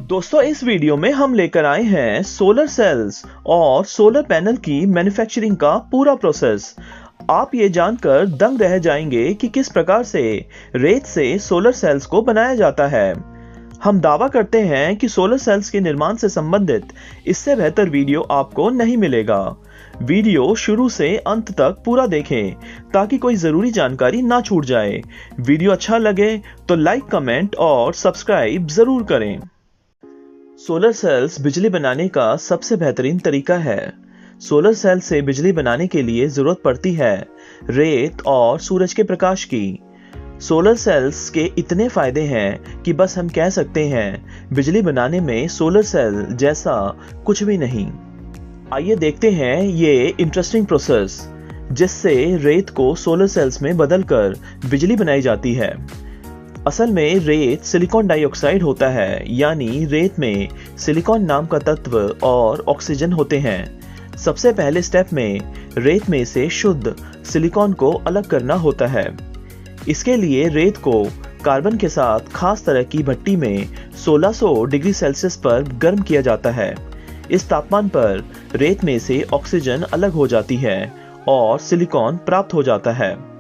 दोस्तों, इस वीडियो में हम लेकर आए हैं सोलर सेल्स और सोलर पैनल की मैन्युफैक्चरिंग का पूरा प्रोसेस। आप ये जानकर दंग रह जाएंगे कि किस प्रकार से रेत से सोलर सेल्स को बनाया जाता है। हम दावा करते हैं कि सोलर सेल्स के निर्माण से संबंधित इससे बेहतर वीडियो आपको नहीं मिलेगा। वीडियो शुरू से अंत तक पूरा देखें ताकि कोई जरूरी जानकारी ना छूट जाए। वीडियो अच्छा लगे तो लाइक, कमेंट और सब्सक्राइब जरूर करें। सोलर सेल्स बिजली बनाने का सबसे बेहतरीन तरीका है। सोलर सेल से बिजली बनाने के लिए जरूरत पड़ती है रेत और सूरज के प्रकाश की। सोलर सेल्स के इतने फायदे हैं कि बस हम कह सकते हैं बिजली बनाने में सोलर सेल जैसा कुछ भी नहीं। आइए देखते हैं ये इंटरेस्टिंग प्रोसेस जिससे रेत को सोलर सेल्स में बदलकर बिजली बनाई जाती है। असल में रेत सिलिकॉन डाइऑक्साइड होता है, यानी रेत में सिलिकॉन नाम का तत्व और ऑक्सीजन होते हैं। सबसे पहले स्टेप में रेत में से शुद्ध सिलिकॉन को अलग करना होता है। इसके लिए रेत को कार्बन के साथ खास तरह की भट्टी में 1600 डिग्री सेल्सियस पर गर्म किया जाता है। इस तापमान पर रेत में से ऑक्सीजन अलग हो जाती है और सिलिकॉन प्राप्त हो जाता है।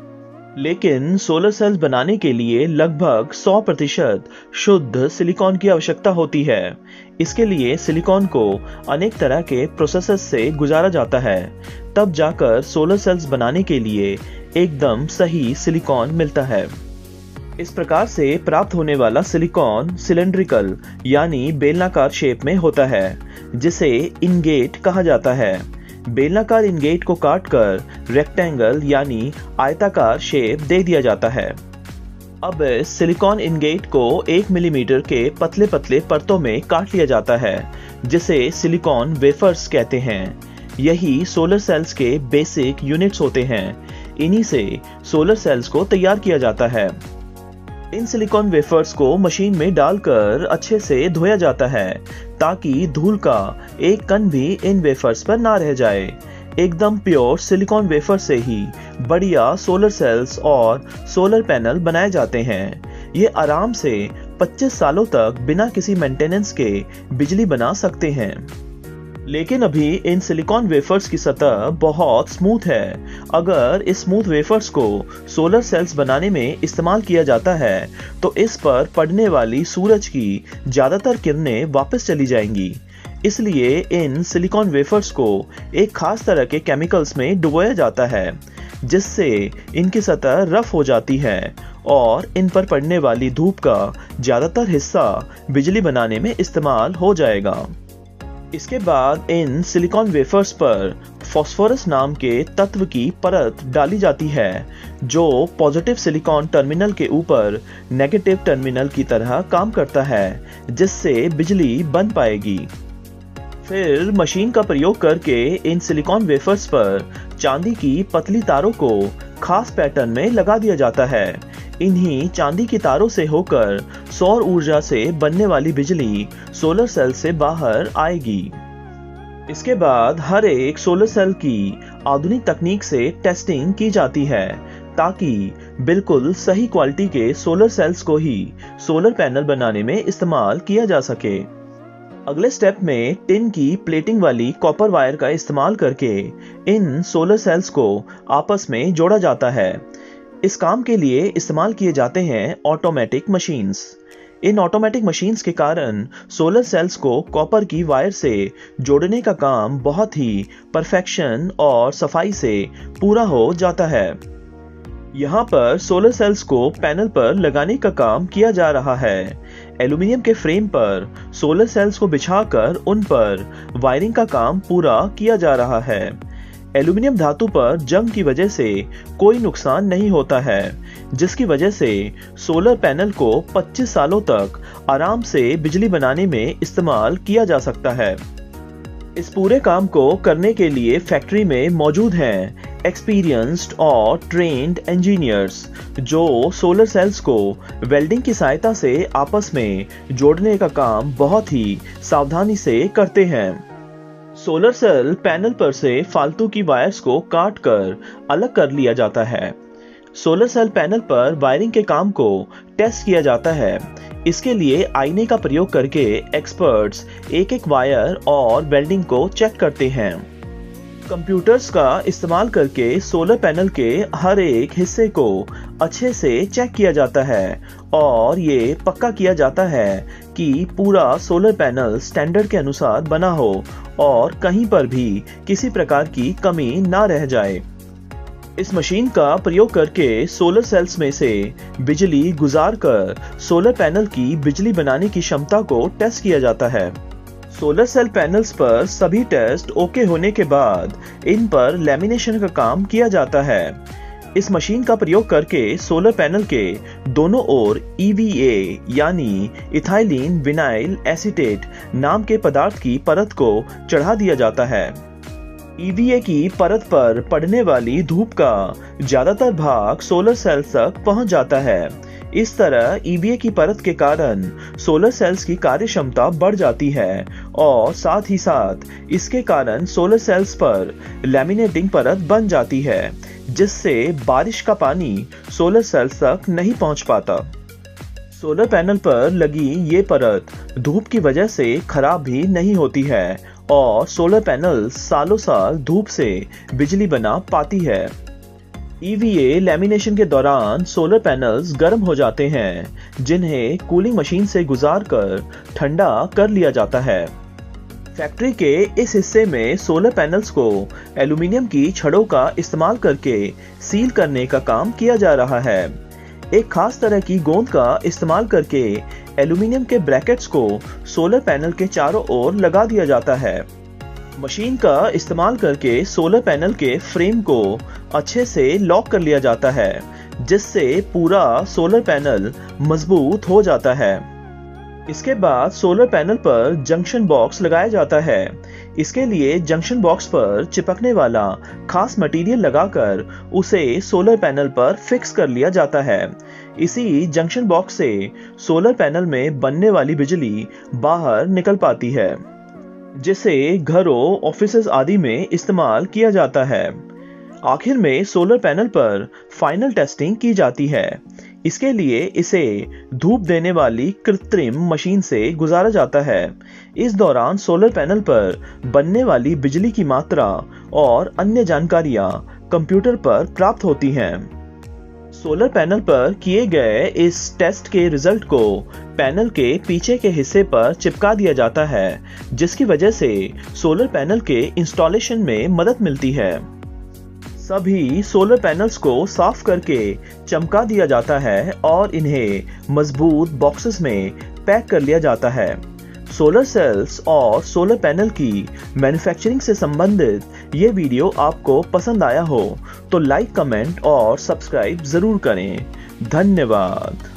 लेकिन सोलर सेल्स बनाने के लिए लगभग 100% शुद्ध सिलिकॉन की आवश्यकता होती है। इसके लिए सिलिकॉन को अनेक तरह के प्रोसेसेस से गुजारा जाता है, तब जाकर सोलर सेल्स बनाने के लिए एकदम सही सिलिकॉन मिलता है। इस प्रकार से प्राप्त होने वाला सिलिकॉन सिलेंड्रिकल यानी बेलनाकार शेप में होता है, जिसे इनगेट कहा जाता है। बेलनाकार इनगेट को काटकर रेक्टेंगल यानी आयताकार शेप दे दिया जाता है। अब सिलिकॉन इनगेट को 1 मिलीमीटर के पतले पतले परतों में काट लिया जाता है, जिसे सिलिकॉन वेफर्स कहते हैं। यही सोलर सेल्स के बेसिक यूनिट्स होते हैं। इन्हीं से सोलर सेल्स को तैयार किया जाता है। इन सिलिकॉन वेफर्स को मशीन में डालकर अच्छे से धोया जाता है ताकि धूल का एक कण भी इन वेफर्स पर ना रह जाए। एकदम प्योर सिलिकॉन वेफर से ही बढ़िया सोलर सेल्स और सोलर पैनल बनाए जाते हैं। ये आराम से 25 सालों तक बिना किसी मेंटेनेंस के बिजली बना सकते हैं। लेकिन अभी इन सिलिकॉन वेफर्स की सतह बहुत स्मूथ है। अगर इस स्मूथ वेफर्स को सोलर सेल्स बनाने में इस्तेमाल किया जाता है तो इस पर पड़ने वाली सूरज की ज्यादातर किरणें वापस चली जाएंगी। इसलिए इन सिलिकॉन वेफर्स को एक खास तरह के केमिकल्स में डुबोया जाता है, जिससे इनकी सतह रफ हो जाती है और इन पर पड़ने वाली धूप का ज्यादातर हिस्सा बिजली बनाने में इस्तेमाल हो जाएगा। इसके बाद इन सिलिकॉन वेफर्स पर फास्फोरस नाम के तत्व की परत डाली जाती है, जो पॉजिटिव सिलिकॉन टर्मिनल के ऊपर नेगेटिव टर्मिनल की तरह काम करता है, जिससे बिजली बन पाएगी। फिर मशीन का प्रयोग करके इन सिलिकॉन वेफर्स पर चांदी की पतली तारों को खास पैटर्न में लगा दिया जाता है। इन्हीं चांदी की तारों से होकर सौर ऊर्जा से बनने वाली बिजली सोलर सेल से बाहर आएगी। इसके बाद हर एक सोलर सेल की आधुनिक तकनीक से टेस्टिंग की जाती है ताकि बिल्कुल सही क्वालिटी के सोलर सेल्स को ही सोलर पैनल बनाने में इस्तेमाल किया जा सके। अगले स्टेप में टिन की प्लेटिंग वाली कॉपर वायर का इस्तेमाल करके इन सोलर सेल्स को आपस में जोड़ा जाता है। इस काम के लिए इस्तेमाल किए जाते हैं ऑटोमेटिक मशीन्स। इन ऑटोमेटिक मशीन्स के कारण सोलर सेल्स को कॉपर की वायर से जोड़ने का काम बहुत ही परफेक्शन और सफाई से पूरा हो जाता है। यहाँ पर सोलर सेल्स को पैनल पर लगाने का काम किया जा रहा है। एल्यूमिनियम के फ्रेम पर सोलर सेल्स को बिछाकर उन पर वायरिंग का काम पूरा किया जा रहा है। एल्यूमिनियम धातु पर जंग की वजह से कोई नुकसान नहीं होता है, जिसकी वजह से सोलर पैनल को 25 सालों तक आराम से बिजली बनाने में इस्तेमाल किया जा सकता है। इस पूरे काम को करने के लिए फैक्ट्री में मौजूद हैं एक्सपीरियंस्ड और ट्रेन्ड इंजीनियर्स, जो सोलर सेल्स को वेल्डिंग की सहायता से आपस में जोड़ने का काम बहुत ही सावधानी से करते हैं। सोलर सेल पैनल पर से फालतू की वायर्स को काट कर अलग कर लिया जाता है। सोलर सेल पैनल पर वायरिंग के काम को टेस्ट किया जाता है। इसके लिए आईने का प्रयोग करके एक्सपर्ट्स एक एक वायर और वेल्डिंग को चेक करते हैं। कंप्यूटर्स का इस्तेमाल करके सोलर पैनल के हर एक हिस्से को अच्छे से चेक किया जाता है और ये पक्का किया जाता है कि पूरा सोलर पैनल स्टैंडर्ड के अनुसार बना हो और कहीं पर भी किसी प्रकार की कमी ना रह जाए। इस मशीन का प्रयोग करके सोलर सेल्स में से बिजली गुजारकर सोलर पैनल की बिजली बनाने की क्षमता को टेस्ट किया जाता है। सोलर सेल पैनल्स पर सभी टेस्ट ओके होने के बाद इन पर लैमिनेशन का काम किया जाता है। इस मशीन का प्रयोग करके सोलर पैनल के दोनों ओर EVA यानी इथाइलिन विनाइल एसीटेट नाम के पदार्थ की परत को चढ़ा दिया जाता है। EVA की परत पर पड़ने वाली धूप का ज्यादातर भाग सोलर सेल्स तक पहुंच जाता है। इस तरह EVA की परत के कारण सोलर सेल्स की कार्य क्षमता बढ़ जाती है और साथ ही साथ इसके कारण सोलर सेल्स पर लैमिनेटिंग परत बन जाती है, जिससे बारिश का पानी सोलर सेल्स तक नहीं पहुंच पाता। सोलर पैनल पर लगी ये परत धूप की वजह से खराब भी नहीं होती है और सोलर पैनल सालों साल धूप से बिजली बना पाती है। EVA लैमिनेशन के दौरान सोलर पैनल्स गर्म हो जाते हैं, जिन्हें कूलिंग मशीन से गुजारकर ठंडा कर लिया जाता है। फैक्ट्री के इस हिस्से में सोलर पैनल्स को एल्यूमीनियम की छड़ों का इस्तेमाल करके सील करने का काम किया जा रहा है। एक खास तरह की गोंद का इस्तेमाल करके एल्यूमीनियम के ब्रैकेट्स को सोलर पैनल के चारों ओर लगा दिया जाता है। मशीन का इस्तेमाल करके सोलर पैनल के फ्रेम को अच्छे से लॉक कर लिया जाता है, जिससे पूरा सोलर पैनल मजबूत हो जाता है। इसके बाद सोलर पैनल पर जंक्शन बॉक्स लगाया जाता है। इसके लिए जंक्शन बॉक्स पर चिपकने वाला खास मटेरियल लगाकर उसे सोलर पैनल पर फिक्स कर लिया जाता है। इसी जंक्शन बॉक्स से सोलर पैनल में बनने वाली बिजली बाहर निकल पाती है, जिसे घरों, ऑफिसेज आदि में इस्तेमाल किया जाता है। आखिर में सोलर पैनल पर फाइनल टेस्टिंग की जाती है। इसके लिए इसे धूप देने वाली कृत्रिम मशीन से गुजारा जाता है। इस दौरान सोलर पैनल पर बनने वाली बिजली की मात्रा और अन्य जानकारियां कंप्यूटर पर प्राप्त होती हैं। सोलर पैनल पर किए गए इस टेस्ट के रिजल्ट को पैनल के पीछे के हिस्से पर चिपका दिया जाता है, जिसकी वजह से सोलर पैनल के इंस्टॉलेशन में मदद मिलती है। सभी सोलर पैनल्स को साफ करके चमका दिया जाता है और इन्हें मजबूत बॉक्सेस में पैक कर लिया जाता है। सोलर सेल्स और सोलर पैनल की मैन्युफैक्चरिंग से संबंधित ये वीडियो आपको पसंद आया हो तो लाइक, कमेंट और सब्सक्राइब जरूर करें। धन्यवाद।